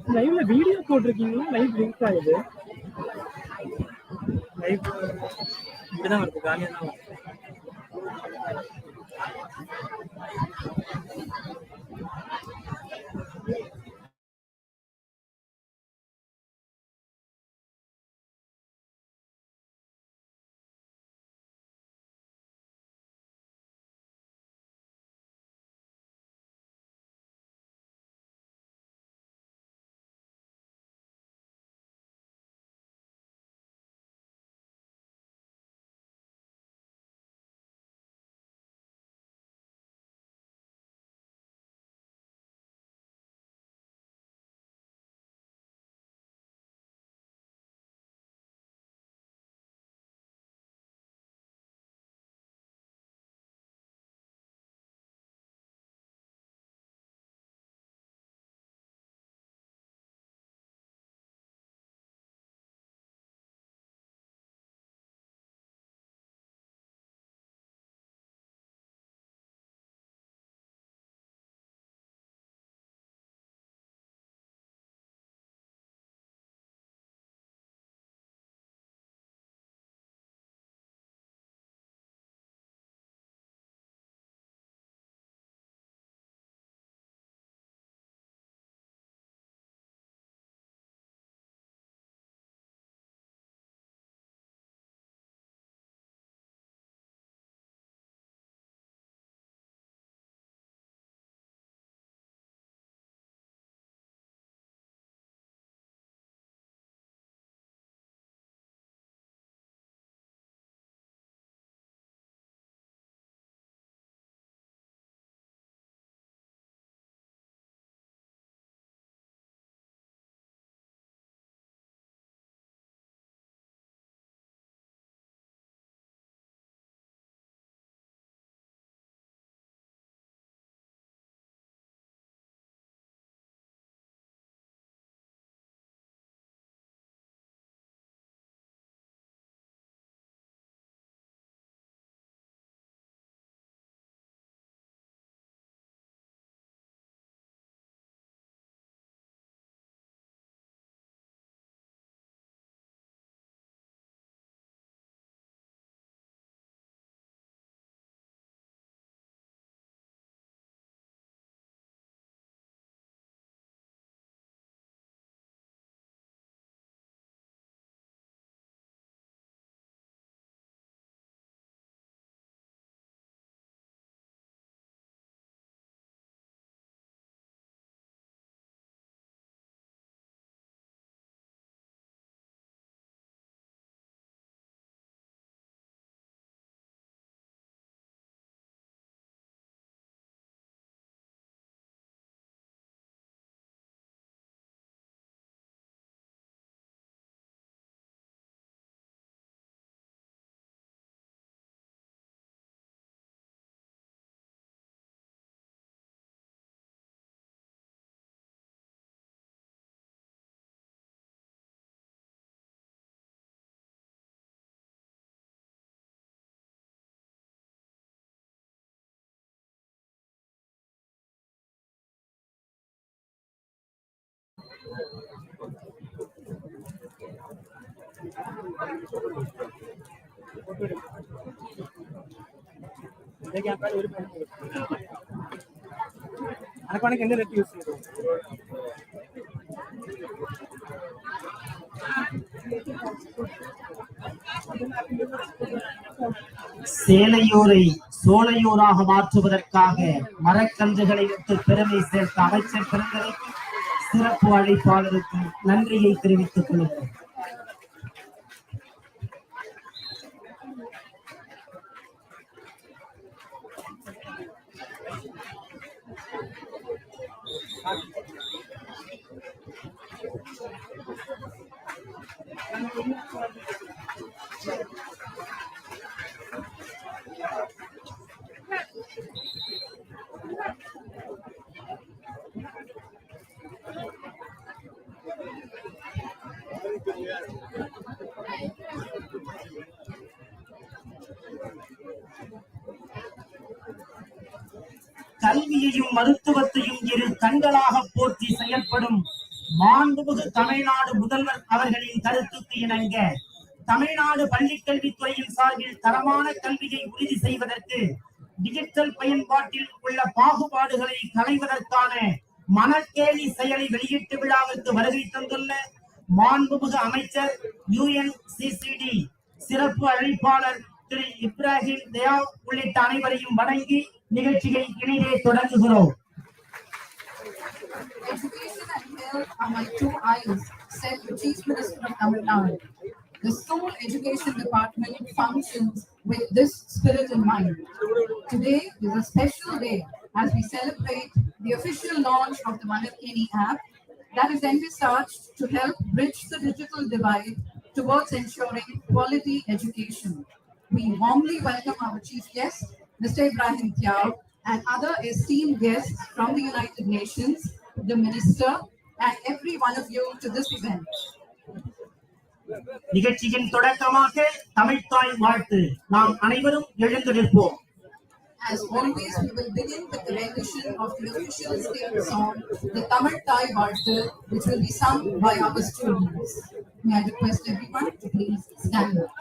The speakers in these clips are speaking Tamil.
லைவ்ல வீடியோ போட்டிருக்கீங்களா? லைவ் லிங்க் ஆகுது. லைவ் இப்படிதான் வருது, காலியா தான் வருது. சேலையூரை சோலையூராக மாற்றுவதற்காக மரக்கன்றுகளை விட்டு பெருமை சேர்த்த அமைச்சர் பெருந்தகைக்கு சிறப்பு அழைப்பாளருக்கு நன்றியை தெரிவித்துக் கொள்கிறேன். கல்வியையும் மருத்துவத்தையும் இரு கண்களாக போற்றி செயல்படும் மாண்புமிகு தமிழ்நாடு முதல்வர் அவர்களின் கருத்துக்கு இணங்க தமிழ்நாடு பள்ளிக்கல்வித்துறையின் சார்பில் தரமான கல்வியை உறுதி செய்வதற்கு டிஜிட்டல் பயன்பாட்டில் உள்ள பாகுபாடுகளை களைவதற்கான மணற்கேணி செயலி வெளியீட்டு விழாவிற்கு வருகை தந்துள்ள மாண்புமிகு அமைச்சர் UNCCD சிறப்பு அழைப்பாளர் திரு இப்ராஹிம் தயாவ் உள்ளிட்ட அனைவரையும் வணங்கி நிகழ்ச்சியை இனிதே தொடங்குகிறோம். Education and health are my two eyes, said the Chief Minister of Tamil Nadu. The school education department functions with this spirit in mind. Today is a special day as we celebrate the official launch of the Manarkeni App that is envisaged to help bridge the digital divide towards ensuring quality education. We warmly welcome our chief guest, Mr. Ibrahim Thiaw, and other esteemed guests from the United Nations, the Minister, and every one of you to this event. நிகழ்ச்சியின் தொடக்கமாக தமிழ்த்தாய் வாழ்த்து. நாம் அனைவரும் எழுந்து நிற்போம். As always, we will begin with the rendition of the official state song, the Tamil Thai Vartu, which will be sung by our students. May I request everyone to please stand up.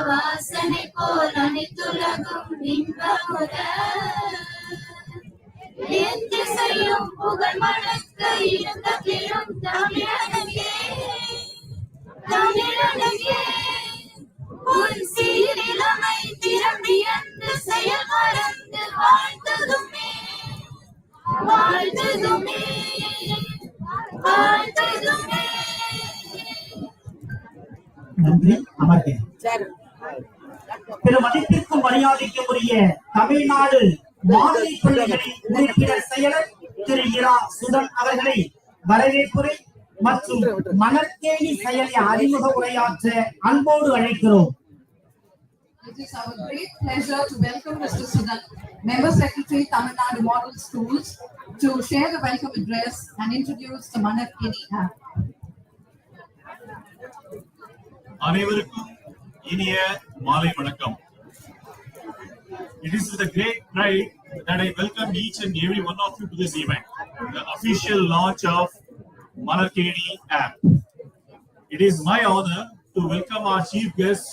வாசனை போல் அனைத்துலகும் இன்பமுற எத்திசையும் புகழ் மணக்க இருந்த பெரும் தமிழனங்கே தமிழனங்கே உன் சீரிலமை திறம்பியந்து செயல் மறந்து வாழ்ந்ததுமே வாழ்ந்ததுமே வாழ்ந்ததுமே. நன்றி. அமர்க. பெருமதிப்பிற்கும் மரியாதைக்கும் உரிய தமிழ்நாடு மாதிரி பள்ளிகளின் உறுப்பினர் செயலர் திரு இரா சுதன் அவர்களை வரவேற்புரை மற்றும் மணற்கேணி செயலி அறிமுக உரையாற்ற அன்போடு அழைக்கிறோம். It is our great pleasure to welcome Mr. Sudan, Member Secretary, Tamil Nadu Model Schools, to share the welcome address and introduce the Manarkeni App. அனைவருக்கும் இனிய மாலை வணக்கம். It is with a great pride that I welcome each and every one of you to this event, the official launch of Manarkeni App. It is my honor to welcome our chief guest,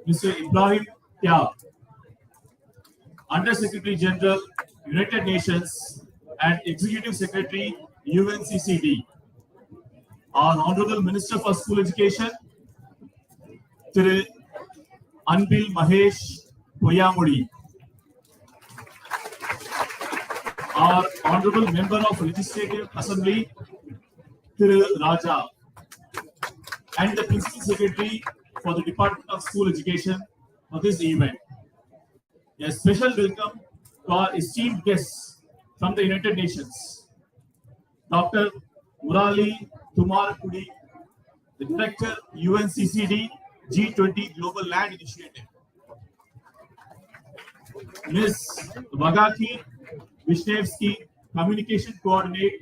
Mr. Ibrahim Thiaw, Under Secretary General, United Nations and Executive Secretary, UNCCD, our Honorable Minister for School Education, Thiru Anbil Mahesh Poyamudi, our Honorable Member of Legislative Assembly, Thiru Raja, and the Principal Secretary for the Department of School Education for this event. A special welcome to our esteemed guests from the United Nations, Dr. Murali Tumarkudi, the Director, UNCCD G20 Global Land Initiative, Ms. Vagaki Vishnevsky, Communication Coordinator,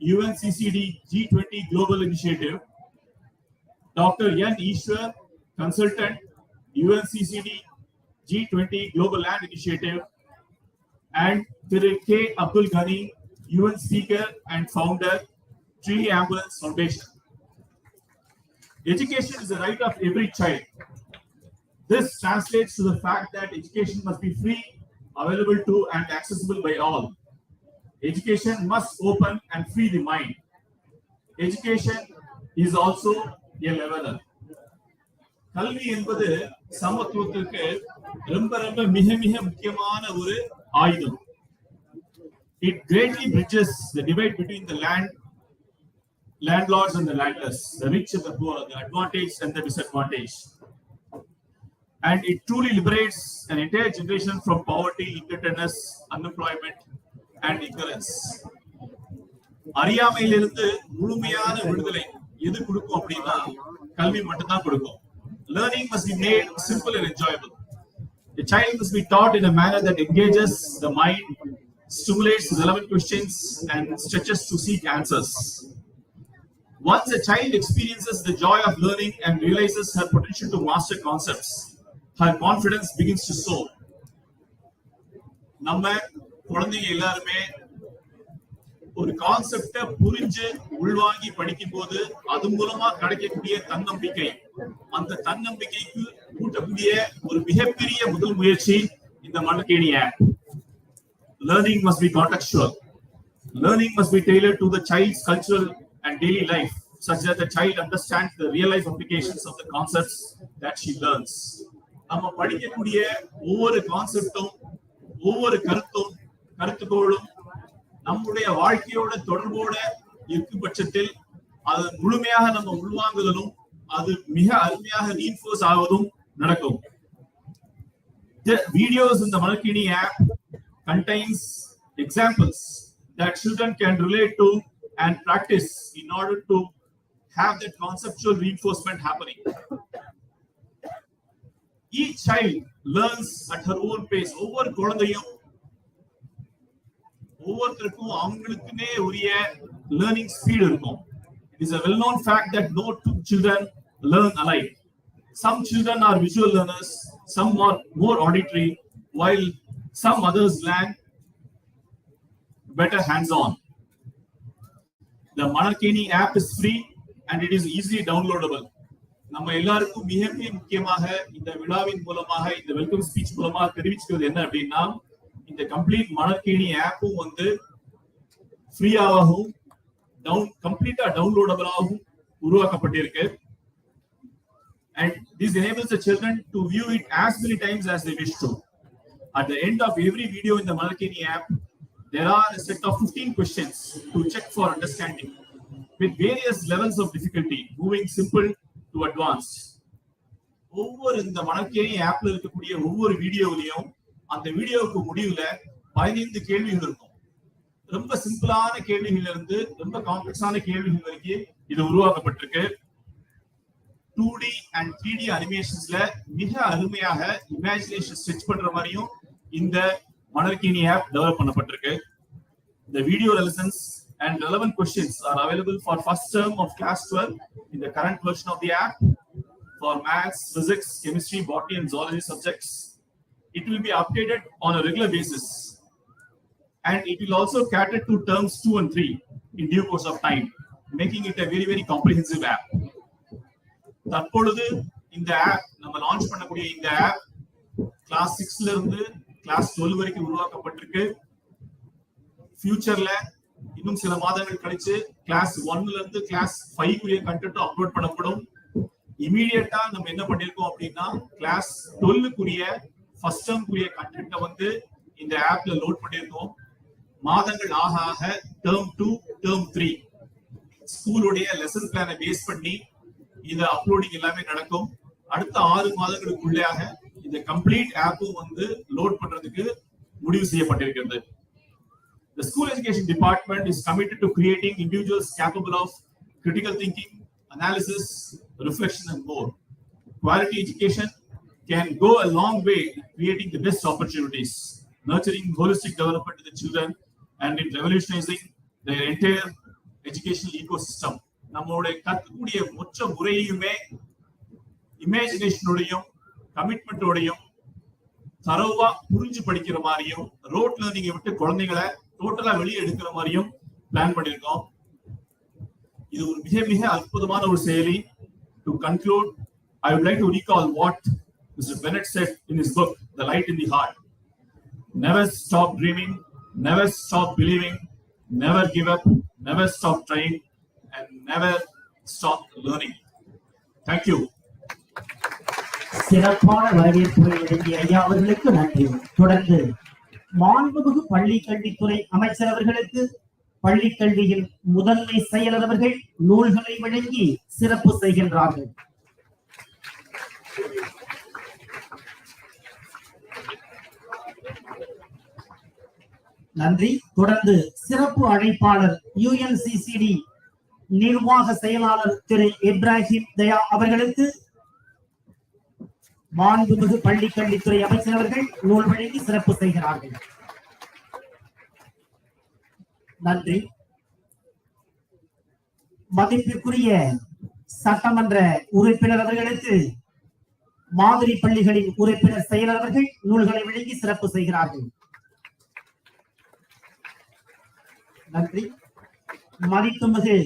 UNCCD G20 Global Initiative, Dr. Yan Ishwar, Consultant, UNCCD G20 Global Land Initiative, and Thiru K. Abdul Ghani, UN Speaker and Founder, Tree Ambulance Foundation. Education is the right of every child. This translates to the fact that education must be free, available to and accessible by all. Education must open and free the mind. Education is also a leveler. கல்வி என்பது சமத்துவத்திற்கு ரொம்ப ரொம்ப மிக மிக முக்கியமான ஒரு ஆயுதம். It greatly bridges the divide between the landlords and the landless, the rich and the poor, the advantage and the disadvantage. And it truly liberates an entire generation from poverty, indebtedness, unemployment, and ignorance. அறியாமையிலிருந்து முழுமையான விடுதலை எது கொடுக்கும் அப்படின்னா கல்வி மட்டும்தான் கொடுக்கும். Learning must be made simple and enjoyable. The child must be taught in a manner that engages the mind, stimulates relevant questions, and stretches to seek answers. Once a child experiences the joy of learning and realizes her potential to master concepts, her confidence begins to soar. நம்ம குழந்தைங்க எல்லாருமே ஒரு கான்செப்ட புரிஞ்சு உள்வாங்கி படிக்கும் போது அது மூலமா கிடைக்கக்கூடிய தன்னம்பிக்கை, அந்த தன்னம்பிக்கைக்கு கூட்டக்கூடிய ஒரு மிகப்பெரிய முதல் முயற்சி இந்த மணற்கேணி app. Learning must be contextual. Learning must be tailored to the child's cultural and daily life, such that the child understands the real life applications of the concepts that she learns. நம்ம படிக்கக்கூடிய ஒவ்வொரு கான்செப்டும் ஒவ்வொரு கருத்துக்கோளும் நம்முடைய வாழ்க்கையோட தொடர்போட இருக்கும் பட்சத்தில் அது முழுமையாக நம்ம உள்வாங்குதலும் அது மிக அருமையாக ரீஇன்ஃபோர்ஸ் ஆவதும் நடக்கும். The videos in the Manarkeni app contains examples that children can relate to and practice in order to have that conceptual reinforcement happening. Each child learns at her own pace. ஒவ்வொரு குழந்தையும் ஒவ்வொருத்தருக்கும் அவங்களுக்குமே உரிய learning speed இருக்கும். It is a well-known fact that no two children learn alike. Some children are visual learners, some are more auditory, while some others learn better hands-on. The Manarkeni app is free and it is easily downloadable. நம்ம எல்லாருக்கும் மிக முக்கியமாக இந்த விழாவின் மூலமாக இந்த வெல்கம் ஸ்பீச் மூலமாக தெரிவிச்சுக்கிறது என்ன அப்படின்னா, இந்த கம்ப்ளீட் மணற்கேணி ஆப்பும் வந்து ஃப்ரீயாகவும் கம்ப்ளீட்டா டவுன்லோடபிளாகவும் உருவாக்கப்பட்டிருக்கு. And this enables the children to view it as many times as they wish to. At the end of every video in the Manarkeni app, there are a set of 15 questions to check for understanding, with various levels of difficulty, moving simple to advanced. ஒவ்வொரு இந்த மணற்கேணி ஆப்ல இருக்கக்கூடிய ஒவ்வொரு வீடியோவிலையும் அந்த வீடியோவுக்கு முடிவுல 15 கேள்விகள் இருக்கும். ரொம்ப சிம்பிளான கேள்விகள் இருந்து ரொம்ப காம்ப்ளெக்ஸான கேள்விகள் வரைக்கும் இது உருவாக்கப்பட்டிருக்கு. 2D and 3D அனிமேஷன்ஸ்ல மிக அருமையாக இமேஜினேஷன் ஸ்ட்ரெச் பண்ற மாதிரியும் இந்த மணற்கேணி ஆப் டெவலப் பண்ணப்பட்டிருக்கு. The video lessons and relevant questions are available for first term of class 12 in the current version of the app. For maths, physics, chemistry, botany and zoology subjects, it will be updated on a regular basis, and it will also cater to terms 2 and 3 in due course of time, making it a very comprehensive app. தற்பொழுது இந்த ஆப் நம்ம லான்ச் பண்ணக்கூடிய இந்த ஆப் கிளாஸ் 6ல இருந்து கிளாஸ் 12 வரைக்கும் உருவாக்கப்பட்டிருக்கு. ஃபியூச்சர்ல இன்னும் சில மாதங்கள் கழிச்சு கிளாஸ் 1ல இருந்து கிளாஸ் 5 குரிய கண்டென்ட் அப்லோட் பண்ணப்படும். இமிடியேட்டா நம்ம என்ன பண்ணிருக்கோம் அப்படின்னா, கிளாஸ் 12 குரிய ஃபர்ஸ்ட் டர்ம் குரிய கண்டென்ட் வந்து இந்த ஆப்ல லோட் பண்ணிருக்கோம். மாதங்கள் ஆக டர்ம் 2 டர்ம் 3 ஸ்கூலுடைய லெசன் பிளானை பேஸ் பண்ணி இது அப்லோடிங் எல்லாமே நடக்கும். அடுத்த 6 மாதங்களுக்குள்ளாக இந்த கம்ப்ளீட் ஆப்பும் வந்து லோட் பண்றதுக்கு முடிவு செய்யப்பட்டிருக்கிறது. The school education department is committed to creating individuals capable of critical thinking, analysis, reflection and more. Quality education can go a long way in creating the best opportunities, nurturing holistic development of the children and in revolutionizing their entire educational ecosystem. நம்மளுடைய கற்கக்கூடிய மொத்த முறையுமே இமேஜினேஷனோடையும் கமிட்மெண்டோடையும் தரவா புரிஞ்சு படிக்கிற மாதிரியும் ரோட் லேர்னிங்கை விட்டு குழந்தைகளை டோட்டலா வெளியே எடுக்கிற மாதிரியும் பிளான் பண்ணிருக்கோம். இது ஒரு மிக அற்புதமான ஒரு செயலி. To conclude, I would like to recall what Mr. Bennett said in his book, The Light in the Heart. Never stop dreaming, never stop believing, never give up, never stop trying, and never stop learning. Thank you. சிறப்பான வரவேற்புரை வழங்கிய ஐயா அவர்களுக்கு நன்றி. தொடர்ந்து மாண்புமிகு பள்ளி கல்வித்துறை அமைச்சர் அவர்களுக்கு பள்ளி கல்வியின் முதன்மை செயலர் அவர்கள் நூல்களை வழங்கி சிறப்பு செய்கின்றார்கள். நன்றி. தொடர்ந்து சிறப்பு அழைப்பாளர் UNCCD நிர்வாக செயலாளர் திரு இப்ராஹிம் தயா அவர்களுக்கு மாண்புமிகு பள்ளிக்கல்வித்துறை அமைச்சர் அவர்கள் நூல் வழங்கி சிறப்பு செய்கிறார்கள். நன்றி. மதிப்பிற்குரிய சட்டமன்ற உறுப்பினர் அவர்களுக்கு மாதிரி பள்ளிகளின் உறுப்பினர் செயலர் அவர்கள் நூல்களை வழங்கி சிறப்பு செய்கிறார்கள். நன்றி. மதிப்புமிகு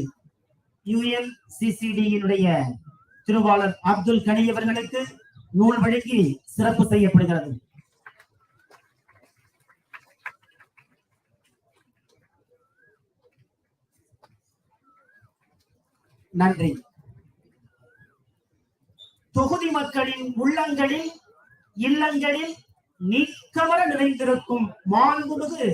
UNCCD-யினுடைய திருவாளர் அப்துல் கனி அவர்களுக்கு நூல் வழங்கி சிறப்பு செய்யப்படுகிறது. நன்றி. தொகுதி மக்களின் உள்ளங்களில் இல்லங்களில் நீக்கமர நிறைந்திருக்கும் மாண்புமிகு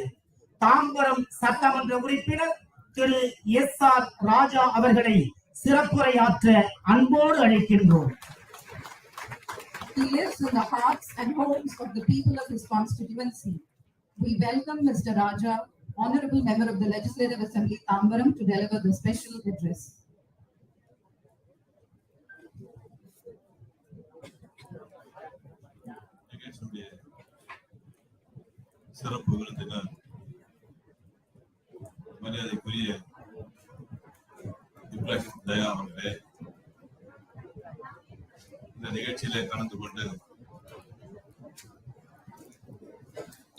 தாம்பரம் சட்டமன்ற உறுப்பினர் திரு SR ராஜா அவர்களை சிறப்புரையாற்ற அன்போடு அழைக்கின்றோம். He lives in the hearts and homes of the people of his constituency. We welcome Mr. Raja, Honorable Member of the Legislative Assembly, Tambaram, to deliver the special address. சிறப்பு விருந்தினர் மரியாதைக்குரிய இப்ராஹிம் தயா அவர்களே, இந்த நிகழ்ச்சியிலே கலந்து கொண்டு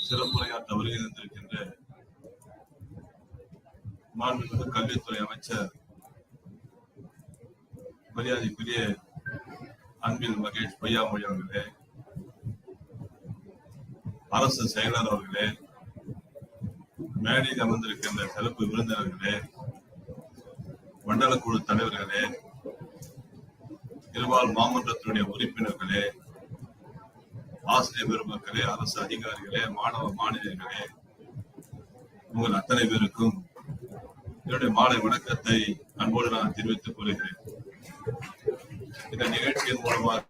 சிறப்புரையாற்ற வருகை தந்திருக்கின்ற மாண்புமிகு கல்வித்துறை அமைச்சர் மரியாதைக்குரிய அன்பில் மகேஷ் பொய்யாமொழி அவர்களே, அரசு செயலர் அவர்களே, மேடையில் அமர்ந்திருக்கின்ற சிறப்பு விருந்தினர்களே, மண்டல குழு தலைவர்களே, இருபால் மாமன்றத்தினுடைய உறுப்பினர்களே, ஆசிரியர் பெருமக்களே, அரசு அதிகாரிகளே, மாணவ மாணவியர்களே, உங்கள் அத்தனை பேருக்கும் என்னுடைய மாலை வணக்கத்தை அன்போடு நான் தெரிவித்துக் கொள்கிறேன். இந்த நிகழ்ச்சியின் மூலமாக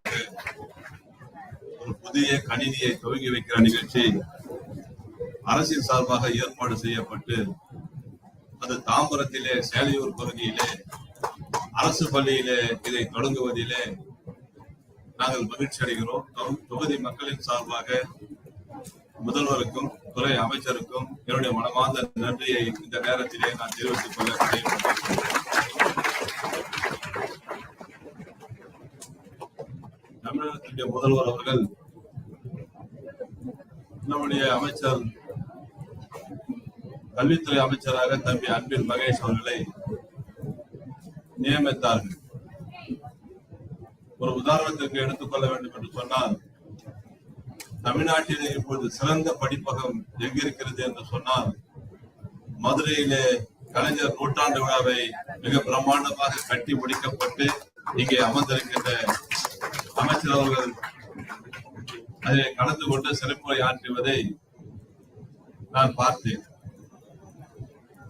ஒரு புதிய கணினியை துவங்கி வைக்கிற நிகழ்ச்சி அரசின் சார்பாக ஏற்பாடு செய்யப்பட்டு அது தாம்பரத்திலே சேலையூர் பகுதியிலே அரசு பள்ளியிலே இதை தொடங்குவதிலே நாங்கள் மகிழ்ச்சி அடைகிறோம். தொகுதி மக்களின் சார்பாக முதல்வருக்கும் துறை அமைச்சருக்கும் என்னுடைய மனமார்ந்த நன்றியை இந்த நேரத்திலே நான் தெரிவித்துக் கொள்ள தமிழகத்தினுடைய முதல்வர் அவர்கள் நம்முடைய அமைச்சர் கல்வித்துறை அமைச்சராக தம்பி அன்பில் மகேஷ் அவர்களை நியமித்தார்கள். ஒரு உதாரணத்திற்கு எடுத்துக்கொள்ள வேண்டும் என்று சொன்னால், தமிழ்நாட்டிலே இப்பொழுது சிறந்த படிப்பகம் எங்கிருக்கிறது என்று சொன்னால், மதுரையிலே கலைஞர் நூற்றாண்டு விழாவை மிக பிரம்மாண்டமாக கட்டி முடிக்கப்பட்டு இங்கே அமர்ந்திருக்கின்ற அமைச்சர் அவர்கள் அதிலே கலந்து கொண்டு சிறப்புரை ஆற்றுவதை நான் பார்த்தேன்.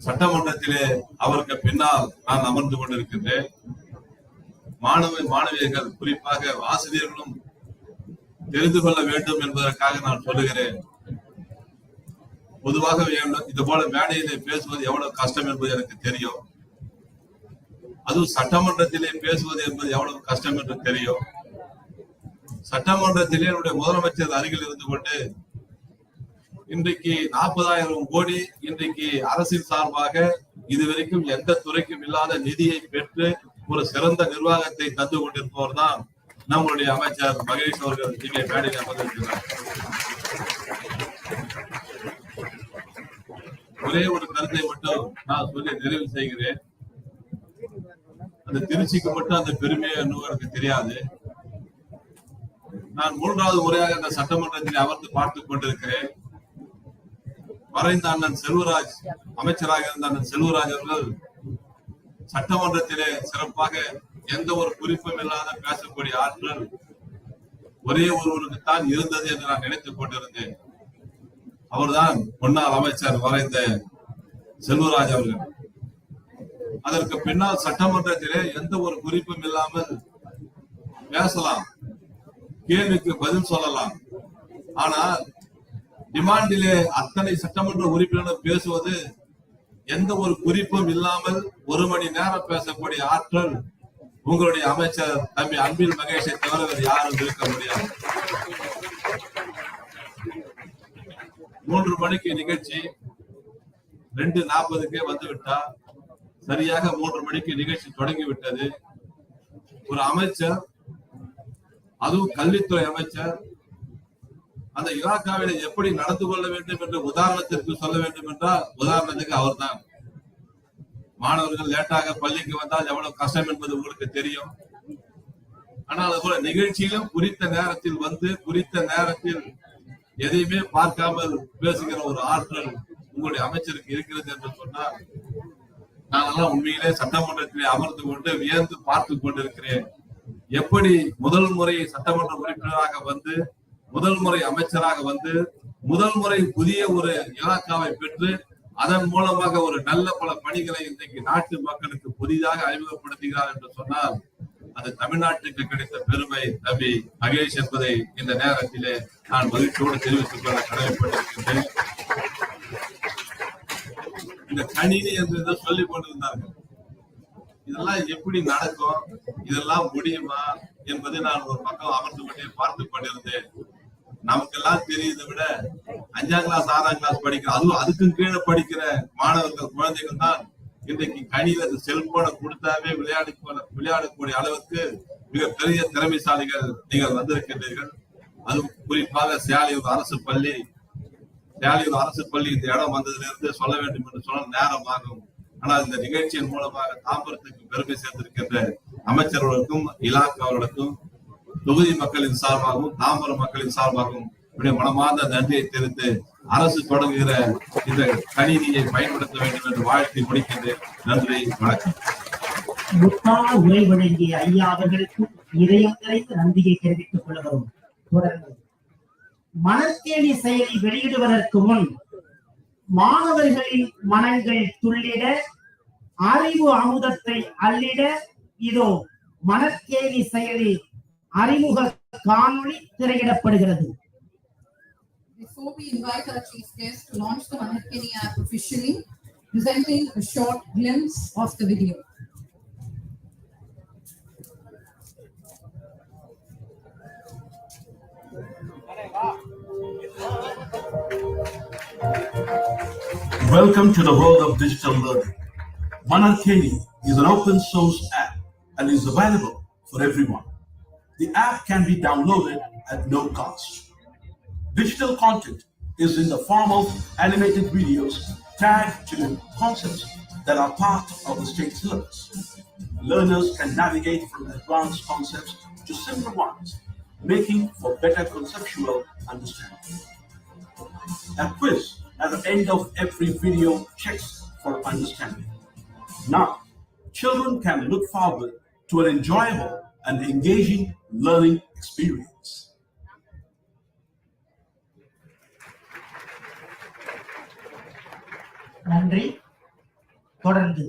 சட்டமன்றத்திலே அவருக்கு பின்னால் நான் அமர்ந்து கொண்டிருக்கின்றேன். மாணவியர்கள் குறிப்பாக ஆசிரியர்களும் தெரிந்து கொள்ள வேண்டும் என்பதற்காக நான் சொல்லுகிறேன். பொதுவாக இது போல மேடையிலே பேசுவது எவ்வளவு கஷ்டம் என்பது எனக்கு தெரியும். அதுவும் சட்டமன்றத்திலே பேசுவது என்பது எவ்வளவு கஷ்டம் என்று தெரியும். சட்டமன்றத்திலே என்னுடைய முதலமைச்சர் அருகில் இருந்து கொண்டு இன்றைக்கு 40,000 கோடி இன்றைக்கு அரசின் சார்பாக இதுவரைக்கும் எந்த துறைக்கும் இல்லாத நிதியை பெற்று ஒரு சிறந்த நிர்வாகத்தை தந்து கொண்டிருப்பவர் தான் நம்முடைய அமைச்சர் மகேஷ் அவர்கள் இங்கே மேடையில் அமர்ந்திருக்கிறார். ஒரே ஒரு கருத்தை மட்டும் நான் சொல்லி நிறைவு செய்கிறேன். அந்த திருச்சிக்கு மட்டும் அந்த பெருமையை இன்னும் எனக்கு தெரியாது. நான் 3வது முறையாக இந்த சட்டமன்றத்தில் அமர்ந்து பார்த்துக் கொண்டிருக்கிறேன். மறைந்த அண்ணன் செல்வராஜ், அமைச்சராக இருந்த அண்ணன் செல்வராஜ் அவர்கள் சட்டமன்றத்திலே சிறப்பாக எந்த ஒரு குறிப்பும் இல்லாத பேசக்கூடிய ஆற்றல் ஒரே ஒருவருக்குத்தான் இருந்தது என்று நான் நினைத்துக் கொண்டிருந்தேன். அவர்தான் முன்னாள் அமைச்சர் மறைந்த செல்வராஜ் அவர்கள். அதற்கு பின்னால் சட்டமன்றத்திலே எந்த ஒரு குறிப்பும் இல்லாமல் பேசலாம், கேள்விக்கு பதில் சொல்லலாம். ஆனால் டிமாண்டிலே அத்தனை சட்டமன்ற உறுப்பினர் பேசுவது எந்த ஒரு குறிப்பும் இல்லாமல் 1 மணி நேரம் பேசக்கூடிய ஆற்றல் உங்களுடைய அமைச்சர் தம்பி அன்பில் மகேஷை தவிர வேறு யாரும் இருக்க முடியாது. 3 மணிக்கு நிகழ்ச்சி 2:40க்கே வந்துவிட்டார். சரியாக 3 மணிக்கு நிகழ்ச்சி தொடங்கிவிட்டது. ஒரு அமைச்சர், அதுவும் கல்வித்துறை அமைச்சர், அந்த இலாக்காவில எப்படி நடந்து கொள்ள வேண்டும் என்று உதாரணத்திற்கு சொல்ல வேண்டும் என்றால் உதாரணத்துக்கு அவர்தான். மாணவர்கள் லேட்டாக பள்ளிக்கு வந்தால் எவ்வளவு கஷ்டம் என்பது உங்களுக்கு தெரியும். ஆனால் அதுபோல நிகழ்ச்சியிலும் குறித்த நேரத்தில் வந்து குறித்த நேரத்தில் எதையுமே பார்க்காமல் பேசுகிற ஒரு ஆற்றல் உங்களுடைய அமைச்சருக்கு இருக்கிறது என்று சொன்னால் நானெல்லாம் உண்மையிலே சட்டமன்றத்திலே அமர்ந்து கொண்டு வியந்து பார்த்து கொண்டிருக்கிறேன். எப்படி முதல் முறை சட்டமன்ற உறுப்பினராக வந்து முதல் முறை அமைச்சராக வந்து முதல் முறை புதிய ஒரு இலாக்காவை பெற்று அதன் மூலமாக ஒரு நல்ல பல பணிகளை இன்றைக்கு நாட்டு மக்களுக்கு புதிதாக அறிமுகப்படுத்துகிறார் என்று சொன்னால் அது தமிழ்நாட்டுக்கு கிடைத்த பெருமை தம்பி மகேஷ் என்பதை இந்த நேரத்திலே நான் மகிழ்ச்சியோடு தெரிவித்துக் கொள்ள கடமைப்பட்டிருக்கின்றேன். இந்த கணினி என்று சொல்லிக் கொண்டிருந்தார்கள். இதெல்லாம் எப்படி நடக்கும், இதெல்லாம் முடியுமா என்பதை நான் ஒரு பக்கம் அமர்ந்து கொண்டே பார்த்து கொண்டிருந்தேன். நமக்கெல்லாம் தெரியுதை விட 5ஆம் கிளாஸ் 6ஆம் கிளாஸ் படிக்கிற அதுவும் அதுக்கும் கீழே படிக்கிற மாணவர்கள் குழந்தைகள் தான் இன்றைக்கு கணித செல்போனை கொடுத்தாவே விளையாடக்கூடிய அளவுக்கு மிக பெரிய திறமைசாலிகள் நீங்கள் வந்திருக்கின்றீர்கள். அதுவும் குறிப்பாக சேலையூர் அரசு பள்ளி இந்த இடம் வந்ததிலிருந்து சொல்ல வேண்டும் என்று சொன்ன நேரம் ஆகும். ஆனால் இந்த நிகழ்ச்சியின் மூலமாக தாம்பரத்துக்கு பெருமை சேர்ந்திருக்கின்ற அமைச்சர்களுக்கும் இலாக்காவர்களுக்கும் தொகுதி மக்களின் சார்பாகவும் தாம்பரம் மக்களின் சார்பாகவும் மனமார்ந்த நன்றியை தெரிவித்து அரசு தொடங்குகிற இந்த கணினியை பயன்படுத்த வேண்டும் என்று வாழ்த்தி முடிக்கின்றேன். நன்றி, வணக்கம். முத்தான உரை வழங்கிய ஐயா அவர்களுக்கு இதயம் நிறைந்த நன்றியை தெரிவித்துக் கொள்கிறோம். தொடர்ந்து மணற்கேணி செயலை வெளியிடுவதற்கு முன் மாணவர்களின் மனங்கள் துள்ளிட அறிவு அமுதத்தை அள்ளிட இதோ மணற்கேணி செயலி அறிமுக காணொளி திரையிடப்படுகிறது. Before we invite our chief guest to launch the Manarkeni App officially, presenting a short glimpse of the video. Welcome to the world of digital learning. Manarkeni is an open source app and is available for everyone. The app can be downloaded at no cost. Digital content is in the form of animated videos tagged to concepts that are part of the state syllabus. Learners can navigate from advanced concepts to simple ones, making for better conceptual understanding. A quiz at the end of every video checks for understanding. Now, children can look forward to an enjoyable and engaging learning experience. நன்றி. தொடர்ந்து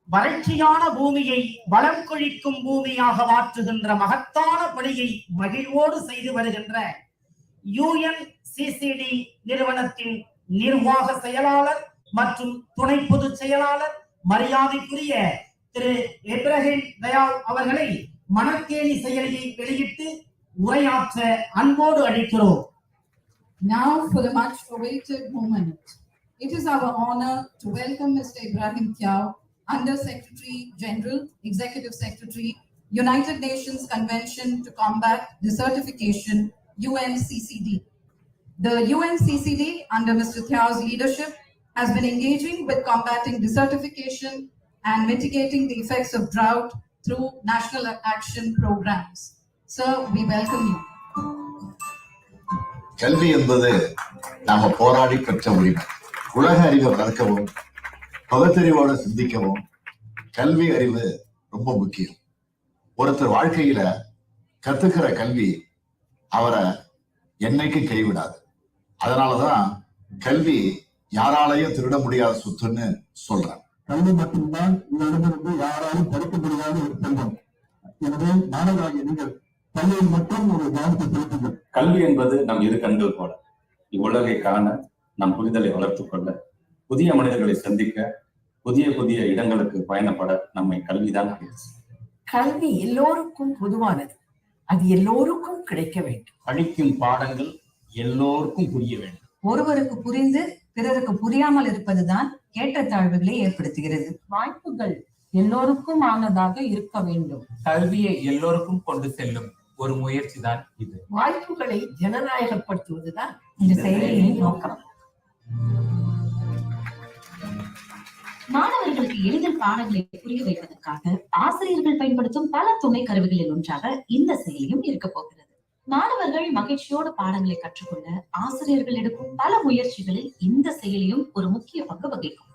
வறட்சியான பூமியை வளம் கொழிக்கும் பூமியாக மாற்றுகின்ற மகத்தான பணியை மகிழ்வோடு செய்து வருகின்ற UNCCD நிறுவனத்தின் நிர்வாக செயலாளர் மற்றும் துணை பொதுச் செயலாளர் மரியாதைக்குரிய திரு இப்ராஹிம் தயாள் அவர்களை மணற்கேணி செயலியை வெளியிட்டு உரையாற்ற அன்போடு அழைக்கிறோம். Now for the much awaited moment. It is our honor to welcome Mr. Ibrahim Thiaw, Under Secretary General, Executive Secretary, United Nations Convention to Combat Desertification, UNCCD. The UNCCD, under Mr. Thiaw's leadership, has been engaging with combating desertification and mitigating the effects of drought through national action programs. Sir, we welcome you. கல்வி என்பது நாம போராடி பெற்ற உரிமை. உலக அறிவை வளர்க்கவும் பகுத்தறிவோட சிந்திக்கவும் கல்வி அறிவு ரொம்ப முக்கியம். ஒருத்தர் வாழ்க்கையில கத்துக்கிற கல்வி அவரை என்னைக்கு கைவிடாது. அதனாலதான் கல்வி யாராலையும் திருட முடியாத சொத்துன்னு சொல்றேன். கல்வி மட்டும்தான் இங்கிருந்து யாராலும் தடுக்க முடியாத ஒரு செல்வம். எனவே மாணவராகிய நீங்கள் கல்வியில் மட்டும் ஒரு கவனத்தை செலுத்துங்கள். கல்வி என்பது நம் இரு கண்கள் போல. இவ்வுலகை காண நம் புரிதலை வளர்த்துக் கொள்ள, புதிய மனிதர்களை சந்திக்க, புதிய புதிய இடங்களுக்கு பயணப்பட நம்மை கல்விதான் அழைத்து. கல்வி எல்லோருக்கும் பொதுவானது. அது எல்லோருக்கும் கிடைக்க வேண்டும். படிக்கும் பாடங்கள் எல்லோருக்கும் புரிய வேண்டும். ஒருவருக்கு புரிந்து பிறருக்கு புரியாமல் இருப்பதுதான் ஏற்றத்தாழ்வுகளை ஏற்படுத்துகிறது. வாய்ப்புகள் எல்லோருக்கும் ஆனதாக இருக்க வேண்டும். கல்வியை எல்லோருக்கும் கொண்டு செல்லும் ஒரு முயற்சி தான் இது. வாய்ப்புகளை ஜனநாயகப்படுத்துவதுதான் இந்த செயலியின் நோக்கம். மாணவர்களுக்கு எளிதில் பாடங்களை புரிய வைப்பதற்காக ஆசிரியர்கள் பயன்படுத்தும் பல துணை கருவிகளில் ஒன்றாக இந்த செயலியும் இருக்க போகிறது. மாணவர்கள் மகிழ்ச்சியோடு பாடங்களை கற்றுக்கொள்ள ஆசிரியர்கள் எடுக்கும் பல முயற்சிகளில் இந்த செயலியும் ஒரு முக்கிய பங்கு வகிக்கும்.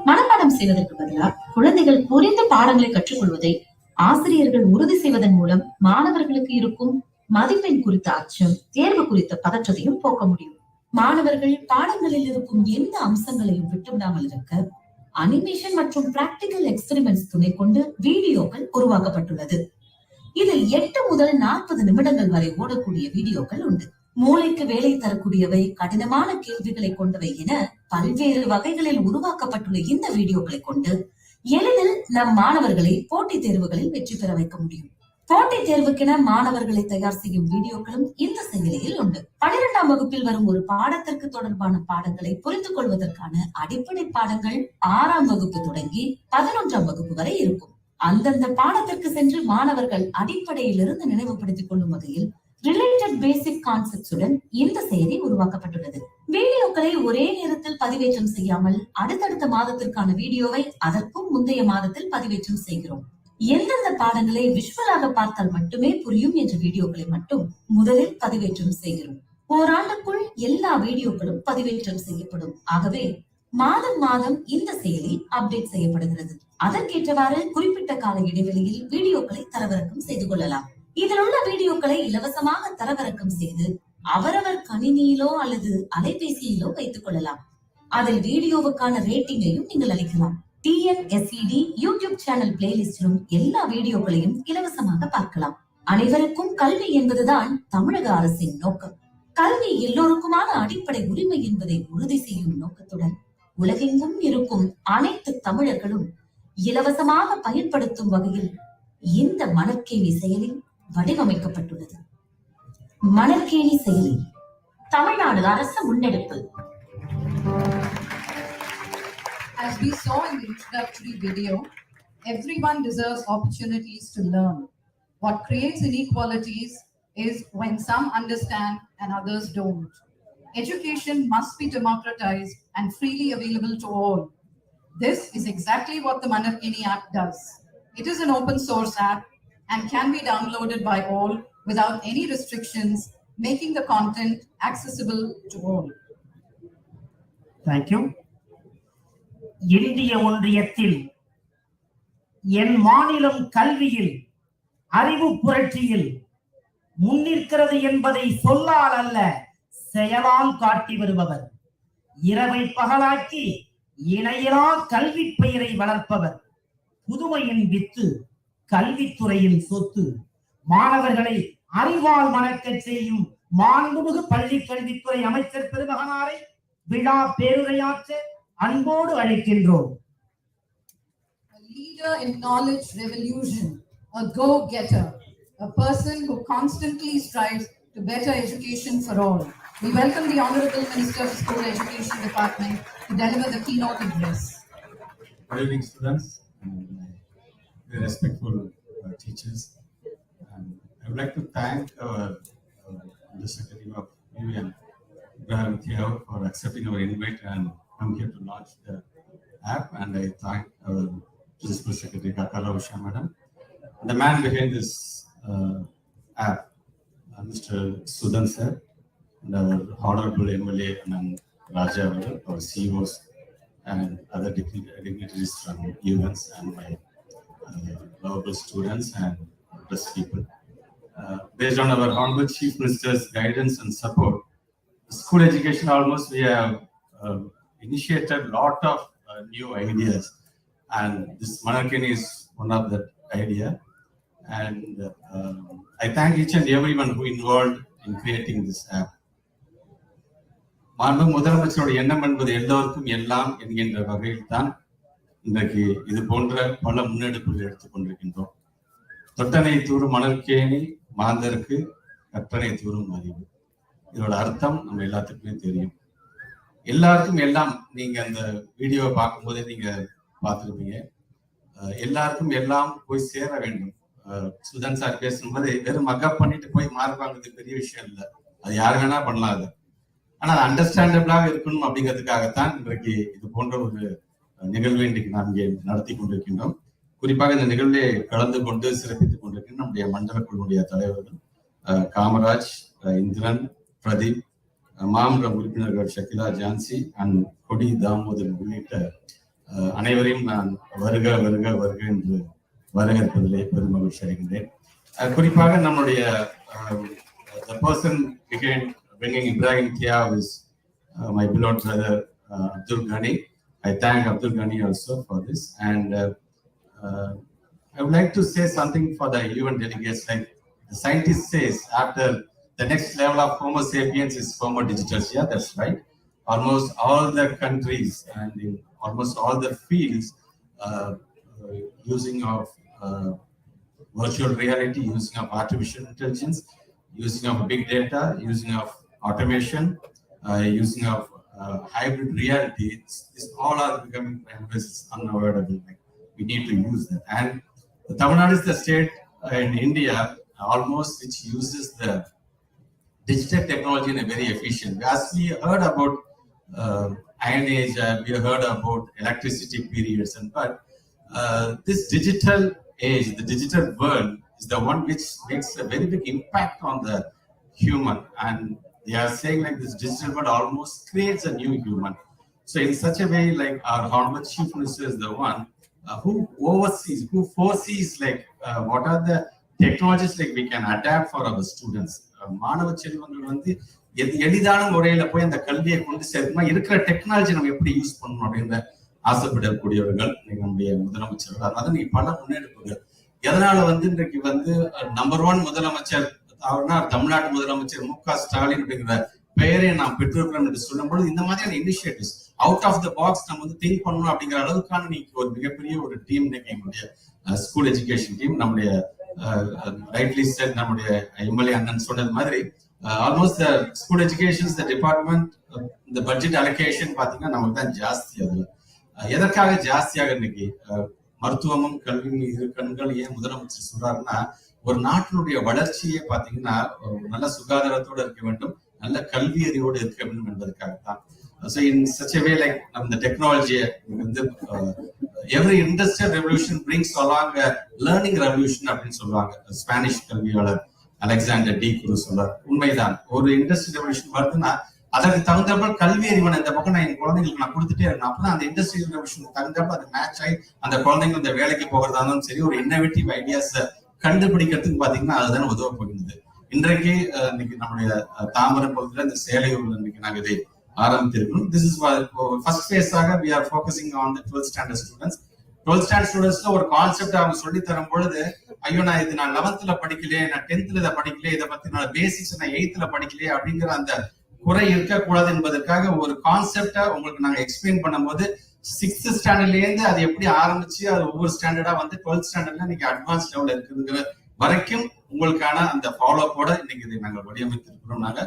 மனப்பாடம் செய்வதற்கு பதிலாக குழந்தைகள் புரிந்து பாடங்களை கற்றுக்கொள்வதை ஆசிரியர்கள் உறுதி செய்வதன் மூலம் மாணவர்களுக்கு இருக்கும் மதிப்பெண் குறித்த அச்சம், தேர்வு குறித்த பதற்றத்தையும் போக்க முடியும். மாணவர்கள் பாடங்களில் இருக்கும் எந்த அம்சங்களையும் விட்டுவிடாமல் இருக்க அனிமேஷன் மற்றும் பிராக்டிகல் எக்ஸ்பெரிமெண்ட்ஸ் துணை கொண்டு வீடியோக்கள் உருவாக்கப்பட்டுள்ளது. இதில் 8 முதல் 40 நிமிடங்கள் வரை ஓடக்கூடிய வீடியோக்கள் உண்டு. மூளைக்கு வேலை தரக்கூடியவை, கடினமான கேள்விகளை கொண்டவை என பல்வேறு வகைகளில் உருவாக்கப்பட்டுள்ள இந்த வீடியோக்களை கொண்டு எளிதில் நம் மாணவர்களை போட்டித் தேர்வுகளில் வெற்றி பெற வைக்க முடியும். போட்டித் தேர்வுக்கென மாணவர்களை தயார் செய்யும் வீடியோக்களும் இந்த செயலியில் உண்டு. 12ஆம் வகுப்பில் வரும் ஒரு பாடத்திற்கு தொடர்பான பாடங்களை புரிந்து கொள்வதற்கான அடிப்படை பாடங்கள் 6ஆம் வகுப்பு தொடங்கி 11ஆம் வகுப்பு வரை இருக்கும். அந்தந்த பாடத்திற்கு சென்று மாணவர்கள் அடிப்படையிலிருந்து நினைவுபடுத்திக் கொள்ளும் வகையில் ரிலேட்டட் பேசிக் கான்செப்ட்ஸுடன் இந்த செயலி உருவாக்கப்பட்டுள்ளது. வீடியோக்களை ஒரே நேரத்தில் பதிவேற்றம் செய்யாமல் அடுத்தடுத்த மாதத்திற்கான வீடியோவை அதற்கும் முந்தைய மாதத்தில் பதிவேற்றம் செய்கிறோம். எந்தெந்த பாடங்களை விஷுவலாக பார்த்தால் மட்டுமே புரியும் என்ற வீடியோக்களை மட்டும் முதலில் பதிவேற்றம் செய்கிறோம். ஓராண்டுக்குள் எல்லா வீடியோக்களும் பதிவேற்றம் செய்யப்படும். ஆகவே மாதம் மாதம் இந்த செயலி அப்டேட் செய்யப்படுகிறது. அதற்கேற்றவாறு குறிப்பிட்ட கால இடைவெளியில் வீடியோக்களை தரவிறக்கம் செய்து கொள்ளலாம். இதில் உள்ள வீடியோக்களை இலவசமாக தரவிறக்கம் செய்து அவரவர் கணினியிலோ அல்லது அலைபேசியிலோ வைத்துக் கொள்ளலாம். அதில் வீடியோவுக்கான ரேட்டிங்கையும் நீங்கள் அளிக்கலாம். TNSED யூடியூப் சேனல் பிளேலிஸ்டிலும் எல்லா வீடியோக்களையும் இலவசமாக பார்க்கலாம். அனைவருக்கும் கல்வி என்பதுதான் தமிழக அரசின் நோக்கம். கல்வி எல்லோருக்குமான அடிப்படை உரிமை என்பதை உறுதி செய்யும் நோக்கத்துடன் உலகெங்கும் இருக்கும் அனைத்து தமிழர்களும் இலவசமாக பயன்படுத்தும் வகையில் இந்த மணற்கேணி செயலி வடிவமைக்கப்பட்டுள்ளது. மணற்கேணி செயலி தமிழ்நாடு அரசு முன்னெடுப்பு. As we saw in the introductory video, everyone deserves opportunities to learn. What creates inequalities is when some understand and others don't. Education must be democratized and freely available to all. This is exactly what the Manarkeni app does. It is an open source app and can be downloaded by all without any restrictions, making the content accessible to all. Thank you. இந்திய ஒன்றியத்தில் என் மாநிலம் கல்வியில் அறிவு புரட்சியில் முன்னிற்கிறது என்பதை சொல்லால் அல்ல செயலால் காட்டி வருபவர். இரவை பகலாக்கி இணையிலா கல்வி பெயரை வளர்ப்பவர். புதுமையின் வித்து, கல்வித்துறையின் சொத்து. மாணவர்களை அறிவால் மணக்க செய்யும் மாண்புமிகு பள்ளி கல்வித்துறை அமைச்சர் பெருமகனாரை விழா பேருரையாற்ற அன்போடு அழைக்கின்றோம். A leader in knowledge revolution, a go-getter, a person who constantly strives to better education for all. We welcome the Honorable Minister of School Education Department to deliver the keynote address. Good evening, students, and very respectful teachers. I would like to thank the Secretary of UVM, Graham Theo, for accepting our invite and come here to launch the app. And I thank our Principal Secretary, Kakala Usha Madam. The man behind this app, Mr. Sudan sir, and our Honorable MLA and Raja, our CEOs, and other dignitaries from UVMs, and my lovable students and press people. Based on our Honorable Chief Minister's guidance and support, school education almost we have initiated a lot of new ideas. And this Manarkeni is one of that idea. And I thank each and everyone who involved in creating this app. மாண்பு முதலமைச்சருடைய எண்ணம் என்பது எல்லோருக்கும் எல்லாம் என்கின்ற வகையில் தான் இன்றைக்கு இது போன்ற பல முன்னெடுப்புகள் எடுத்துக் கொண்டிருக்கின்றோம். தொட்டனை தூரும் மணற்கேணி மாந்தருக்கு கற்றனை தூரும் அறிவு. இதோட அர்த்தம் நம்ம எல்லாத்துக்குமே தெரியும். எல்லாருக்கும் எல்லாம் நீங்க அந்த வீடியோவை பார்க்கும்போதே நீங்க பார்த்துருப்பீங்க. எல்லாருக்கும் எல்லாம் போய் சேர வேண்டும். சுதன் சார் பேசும்போது வெறும் மக்கப் பண்ணிட்டு போய் மார்க் வாங்குறது பெரிய விஷயம் இல்லை. அது யாரு வேணா பண்ணலாம். அது ஆனா அது அண்டர்ஸ்டாண்டபிளாக இருக்கணும் அப்படிங்கிறதுக்காகத்தான் இன்றைக்கு இது போன்ற ஒரு நிகழ்வை இன்றைக்கு நாம் இங்கே நடத்தி கொண்டிருக்கின்றோம். குறிப்பாக இந்த நிகழ்வை கலந்து கொண்டு சிறப்பித்துக் கொண்டிருக்கின்ற நம்முடைய மண்டல குழுவுடைய தலைவர்கள் காமராஜ், இந்திரன், பிரதீப், மாமன்ற உறுப்பினர்கள் ஷகிலா, ஜான்சி அண்ட் கொடி தாமோதர் உள்ளிட்ட அனைவரையும் நான் வருக வருக வருக என்று வரவேற்பதிலே பெருமகிழ்ச்சி அடைகின்றேன். குறிப்பாக நம்முடைய the person behind bringing Ibrahim Tiaw is my beloved brother Abdul Ghani. I thank Abdul Ghani also for this, and I would like to say something for the event delegates. Like the scientist says, after the next level of Homo sapiens is Homo digitus. Yeah, that's right. Almost all the countries and in almost all the fields using of virtual reality, using of artificial intelligence, using of big data, using of automation, using of hybrid reality. This all are becoming unavoidable. Like, we need to use that. And Tamil Nadu is the state in India almost which uses the digital technology in a very efficient way. As we heard about Iron Age, we heard about electricity periods, and but this digital age, the digital world, is the one which makes a very big impact on the human. And they are saying like this digital world almost creates a new human. So in such a way, like our Honorable Chief Minister is the one who oversees, who foresees like what are the technologies like we can adapt for our students. மாணவ செல்வங்கள் வந்து எளிதான முறையில போய் அந்த கல்வியை கொண்டு சேர்க்கணும், இருக்கிற டெக்னாலஜி நம்ம எப்படி யூஸ் பண்ணணும் அப்படின்னு ஆசைப்படக்கூடியவர்கள் நம்முடைய முதலமைச்சர்கள். அதனால நீ பல முன்னெடுப்புகள் எதனால வந்து இன்றைக்கு வந்து நம்பர் 1 முதலமைச்சர் அவர்னா தமிழ்நாட்டு முதலமைச்சர் மு.க. ஸ்டாலின் அப்படிங்கிற பெயரை நாம் பெற்றிருக்கிறோம் என்று சொல்லும்போது இந்த மாதிரியான initiatives out of the box நம்ம வந்து திங்க் பண்ணணும் அப்படிங்கிற அளவுக்கான நீங்க ஒரு மிகப்பெரிய ஒரு டீம் இன்னைக்கு எங்களுடைய ஸ்கூல் எஜுகேஷன் டீம். நம்முடைய ரைட்லி செட் நம்முடைய எம்எல்ஏ அண்ணன் சொன்னது மாதிரி ஆல்மோஸ்ட் ஸ்கூல் எஜுகேஷன் டிபார்ட்மெண்ட் இந்த பட்ஜெட் அலோகேஷன் பாத்தீங்கன்னா நமக்கு தான் ஜாஸ்தி. அதுல எதற்காக ஜாஸ்தியாக இன்னைக்கு மருத்துவமும் கல்வியும் இரு கண்கள் ஏன் முதலமைச்சர் சொல்றாருன்னா ஒரு நாட்டினுடைய வளர்ச்சியே பாத்தீங்கன்னா நல்ல சுகாதாரத்தோடு இருக்க வேண்டும், நல்ல கல்வி அறிவோடு இருக்க வேண்டும் என்பதற்காகத்தான். So in such a way, like the technology, every industrial revolution brings along a learning revolution அப்படின்னு சொல்லுவாங்க. ஸ்பானிஷ் கல்வியாளர் அலெக்சாண்டர் டி குரூஸ் சொல்றார். உண்மைதான், ஒரு இண்டஸ்ட்ரியல் ரெவல்யூஷன் வருதுன்னா அதற்கு தகுந்தப்ப கல்வி அறிவன் இந்த பக்கம் நான் என் குழந்தைங்களுக்கு நான் கொடுத்துட்டே இருக்கேன். அப்பதான் அந்த இண்டஸ்ட்ரியல் ரெவல்யூஷன் தகுந்தப்ப அது மேட்ச் ஆகி அந்த குழந்தைங்க இந்த வேலைக்கு போகிறதா இருந்தாலும் சரி, ஒரு இன்னோவேட்டிவ் ஐடியாஸ் கண்டுபிடிக்கிறதுக்கு பாத்தீங்கன்னா அதுதான் உதவ போகிறது. இன்றைக்கு இன்னைக்கு நம்முடைய தாம்பரம் பகுதியில் இந்த சேலையூர்ல இன்னைக்கு நாங்கள் இதை ஆரம்பித்திருக்கணும். This is first phase ஆக we are focusing on the 12th standard students. 12th standard studentsல ஒரு கான்செப்ட் அவங்க சொல்லி தரும் பொழுது ஐயோ நான் இது நான் 11th படிக்கலையே, நான் 10th இதை படிக்கலையே, இதை பத்தி நான் பேசிக்ஸ் நான் 8th படிக்கலையே அப்படிங்கிற அந்த குறை இருக்கக்கூடாது என்பதற்காக ஒரு கான்செப்டை உங்களுக்கு நாங்க எக்ஸ்பிளைன் பண்ணும்போது 6th ஸ்டாண்டர்ட்ல இருந்து அது எப்படி ஆரம்பிச்சு அது ஒவ்வொரு ஸ்டாண்டர்டா வந்து 12th ஸ்டாண்டர்ட்ல இன்னைக்கு அட்வான்ஸ் லெவல்ல இருக்குங்கிற வரைக்கும் உங்களுக்கான அந்த ஃபாலோ அப்போட இன்னைக்கு இதை நாங்கள் வடிவமைத்திருக்கிறோம். நாங்க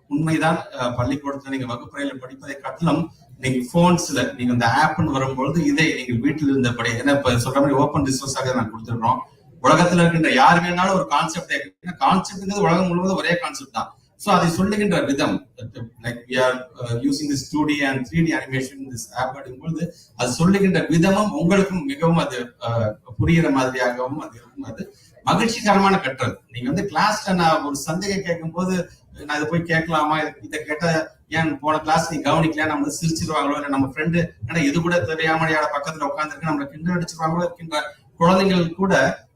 உண்மைதான், பள்ளிக்கூடத்துல நீங்க வகுப்பறையில படிப்பதை காட்டிலும் நீங்க போன்ஸ்ல நீங்க இந்த ஆப்னு வரும்பொழுது இதை நீங்கள் வீட்டில் இருந்தபடி ஏன்னா இப்ப சொல்ற மாதிரி ஓப்பன் ரிசோர்ஸாக நான் கொடுத்துருக்கோம். உலகத்துல இருக்கின்ற யார் வேணாலும் ஒரு கான்செப்ட் உலகம் முழுவதும் ஒரே கான்செப்ட் தான். சோ அதை சொல்லுகின்ற விதம் like we are using this 2D and 3D animation in this app அப்படிங்கும்போது அது சொல்லுகின்ற விதமும் உங்களுக்கும் மிகவும் அது புரிகிற மாதிரியாகவும் அது இருக்கும். அது மகிழ்ச்சிகரமான கற்றல். நீங்க வந்து கிளாஸ்ல நான் ஒரு சந்தேகம் கேட்கும் போது நான் இதை போய் கேட்கலாமா, இதை கேட்ட ஏன் போன கிளாஸ் நீ கவனிக்கல, நம்ம சிரிச்சிருவாங்களோ, இல்லை நம்ம ஃப்ரெண்டு ஏன்னா இது கூட தெரியாமலையாட பக்கத்துல உட்காந்துருக்கு நம்மளை கிண்டல் அடிச்சிருவாங்களோ இருக்கின்ற குழந்தைகள் கூட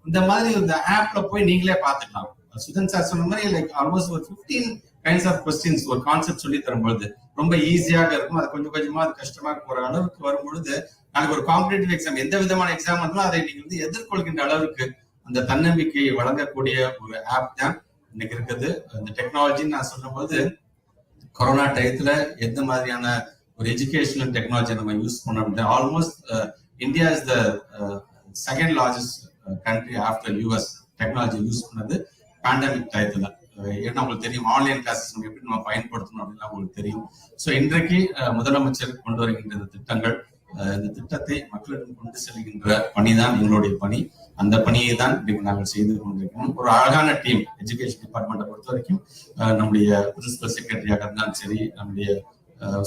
இந்த மாதிரி இந்த ஆப்ல போய் நீங்களே பாத்துக்கலாம். சுதன் சார் சொன்ன மாதிரி லைக் ஆல்மோஸ்ட் ஒரு 15 கைண்ட்ஸ் ஆஃப் கொஸ்டின்ஸ் ஒரு கான்செப்ட் சொல்லி தரும்பொழுது ரொம்ப ஈஸியாக இருக்கும். அது கொஞ்சம் கொஞ்சமா அது கஷ்டமாக போற அளவுக்கு வரும்பொழுது நாளைக்கு ஒரு காம்படிட்டிவ் எக்ஸாம் எந்த விதமான எக்ஸாம் இருந்தாலும் அதை நீங்க வந்து எதிர்கொள்கின்ற அளவுக்கு அந்த தன்னம்பிக்கையை வழங்கக்கூடிய ஒரு ஆப் தான் இன்னைக்கு இருக்குது. இந்த டெக்னாலஜின்னு நான் சொல்லும்போது கொரோனா டயத்துல எந்த மாதிரியான ஒரு எஜுகேஷனல் டெக்னாலஜி நம்ம யூஸ் பண்ணோம் அப்படின்னா almost India is the second largest country after US technology use பண்ணது பேண்டமிக் டயத்துல. ஏன்னா உங்களுக்கு தெரியும் ஆன்லைன் கிளாஸஸ் நம்ம எப்படி நம்ம பயன்படுத்தணும் அப்படின்னு உங்களுக்கு தெரியும். ஸோ இன்றைக்கு முதலமைச்சர் கொண்டு வருகின்ற இந்த திட்டங்கள், இந்த திட்டத்தை மக்களிடம் கொண்டு செல்கின்ற பணிதான் எங்களுடைய பணி. அந்த பணியை தான் இன்றைக்கு நாங்கள் செய்து கொண்டிருக்கிறோம். ஒரு அழகான டீம் எஜுகேஷன் டிபார்ட்மெண்ட்டை பொறுத்த வரைக்கும் நம்முடைய பிரின்சிபல் செக்ரட்டரியாக இருந்தாலும் சரி, நம்முடைய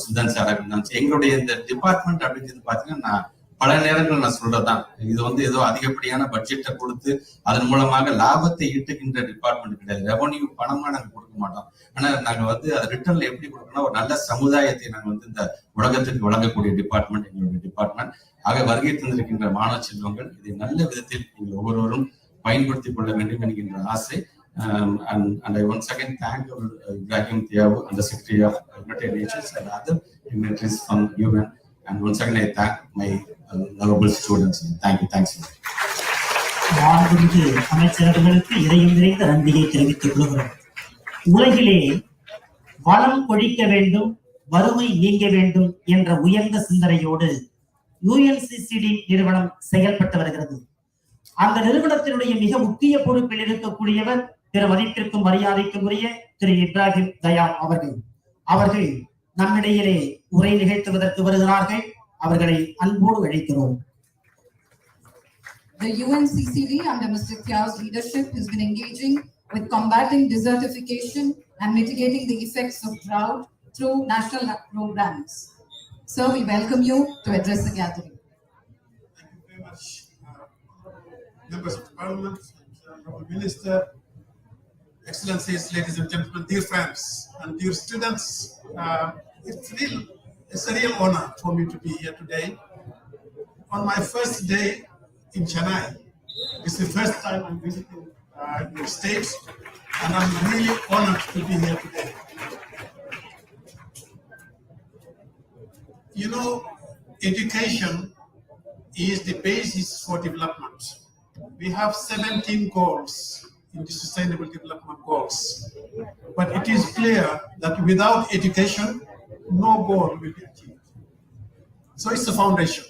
சுதன் சாராக இருந்தாலும் சரி, எங்களுடைய இந்த டிபார்ட்மெண்ட் அப்படிங்கிறது பார்த்தீங்கன்னா நான் பல நேரங்கள் நான் சொல்றதுதான், இது வந்து ஏதோ அதிகப்படியான பட்ஜெட்டை கொடுத்து அதன் மூலமாக லாபத்தை ஈட்டுகின்ற டிபார்ட்மெண்ட் கிடையாது. ரெவன்யூ பணமா நாங்க கொடுக்க மாட்டோம். ஆனா நாங்க வந்து அதை ரிட்டர்ன்ல எப்படி கொடுக்கணும், ஒரு நல்ல சமுதாயத்தை நாங்க வந்து இந்த உலகத்திற்கு வழங்கக்கூடிய டிபார்ட்மெண்ட் எங்களுடைய டிபார்ட்மெண்ட். ஆக வருகை தந்திருக்கின்ற மாணவ செல்வங்கள் இதை நல்ல விதத்தில் நீங்கள் ஒவ்வொருவரும் பயன்படுத்திக் கொள்ள வேண்டும் என்கின்ற ஆசை. And I once again thank Ibrahim Thiaw and the Secretary of United Nations and other dignitaries from UN. And once again I thank my lovable students. Thank you. Thanks. மாண்புமிகு அமைச்சர்களுக்கு இதயம் நிறைந்த நன்றியை தெரிவித்துக் கொள்கிறோம். உலகிலே வளம் கொழிக்க வேண்டும், வறுமை நீங்க வேண்டும் என்ற உயர்ந்த சிந்தனையோடு UNCCD நிறுவனம் செயல்பட்டு வருகிறது. அந்த நிறுவனத்தினுடைய மிக முக்கிய பொறுப்பில் இருக்கக்கூடியவர் திரு மதிப்பிற்கும் மரியாதைக்கும் உரிய திரு இப்ராஹிம் தயா அவர்கள் நம்மிடையிலே உரை நிகழ்த்துவதற்கு வருகிறார்கள். அவர்களை அன்போடு அழைக்கிறோம். The UNCCD under Mr. Thiaw's leadership has been engaging with combating desertification and mitigating the effects of drought through national programs. Sir, we welcome you to address the gathering. Thank you very much, members of the Parliament, Honourable Minister, Excellencies, ladies and gentlemen, dear friends and dear students. It's a real honor for me to be here today. On my first day in Chennai, it's the first time I'm visiting your state, and I'm really honored to be here today. You know, education is the basis for development. We have 17 goals in the Sustainable Development Goals, but it is clear that without education, no goal will be achieved. So it's the foundation.